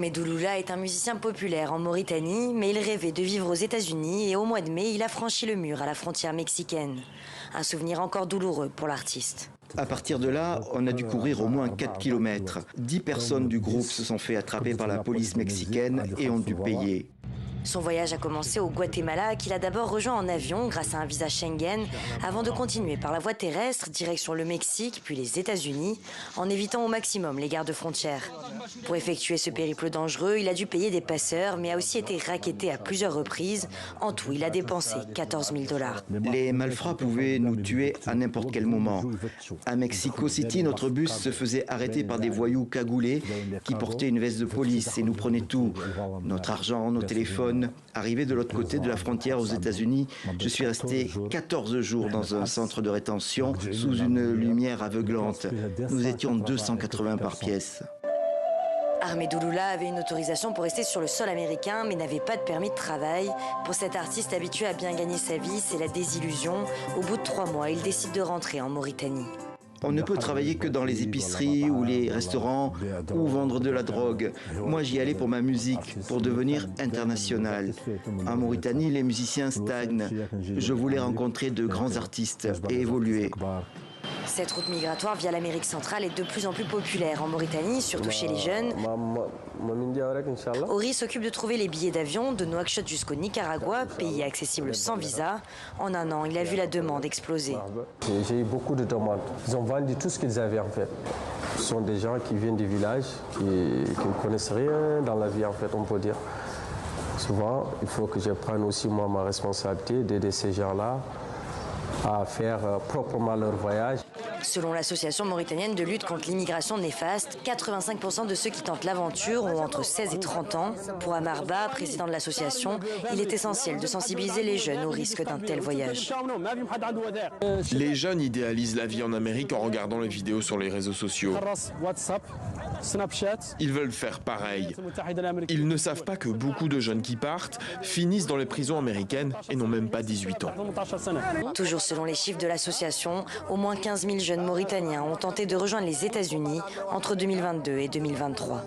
Medouloula est un musicien populaire en Mauritanie, mais il rêvait de vivre aux États-Unis et au mois de mai, il a franchi le mur à la frontière mexicaine. Un souvenir encore douloureux pour l'artiste. À partir de là, on a dû courir au moins 4 km. 10 personnes du groupe se sont fait attraper par la police mexicaine et ont dû payer. Son voyage a commencé au Guatemala, qu'il a d'abord rejoint en avion grâce à un visa Schengen, avant de continuer par la voie terrestre, direction le Mexique, puis les États-Unis, en évitant au maximum les gardes frontières. Pour effectuer ce périple dangereux, il a dû payer des passeurs, mais a aussi été racketté à plusieurs reprises. En tout, il a dépensé 14 000 $. Les malfrats pouvaient nous tuer à n'importe quel moment. À Mexico City, notre bus se faisait arrêter par des voyous cagoulés qui portaient une veste de police et nous prenaient tout. Notre argent, nos téléphones. Arrivé de l'autre côté de la frontière aux États-Unis, je suis resté 14 jours dans un centre de rétention sous une lumière aveuglante. Nous étions 280 par pièce. Medouloula avait une autorisation pour rester sur le sol américain, mais n'avait pas de permis de travail. Pour cet artiste habitué à bien gagner sa vie, c'est la désillusion. Au bout de 3 mois, il décide de rentrer en Mauritanie. On ne peut travailler que dans les épiceries ou les restaurants ou vendre de la drogue. Moi, j'y allais pour ma musique, pour devenir international. En Mauritanie, les musiciens stagnent. Je voulais rencontrer de grands artistes et évoluer. Cette route migratoire via l'Amérique centrale est de plus en plus populaire en Mauritanie, surtout chez les jeunes. Ori s'occupe de trouver les billets d'avion de Nouakchott jusqu'au Nicaragua, pays accessible sans visa. En un an, il a vu la demande exploser. J'ai eu beaucoup de demandes. Ils ont vendu tout ce qu'ils avaient en fait. Ce sont des gens qui viennent du village, qui ne connaissent rien dans la vie en fait, on peut dire. Souvent, il faut que je prenne aussi moi ma responsabilité d'aider ces gens-là à faire proprement leur voyage. Selon l'association mauritanienne de lutte contre l'immigration néfaste, 85% de ceux qui tentent l'aventure ont entre 16 et 30 ans. Pour Amarba, président de l'association, il est essentiel de sensibiliser les jeunes au risque d'un tel voyage. Les jeunes idéalisent la vie en Amérique en regardant les vidéos sur les réseaux sociaux. Ils veulent faire pareil. Ils ne savent pas que beaucoup de jeunes qui partent finissent dans les prisons américaines et n'ont même pas 18 ans. Toujours selon les chiffres de l'association, au moins 15 000 jeunes Mauritaniens ont tenté de rejoindre les États-Unis entre 2022 et 2023.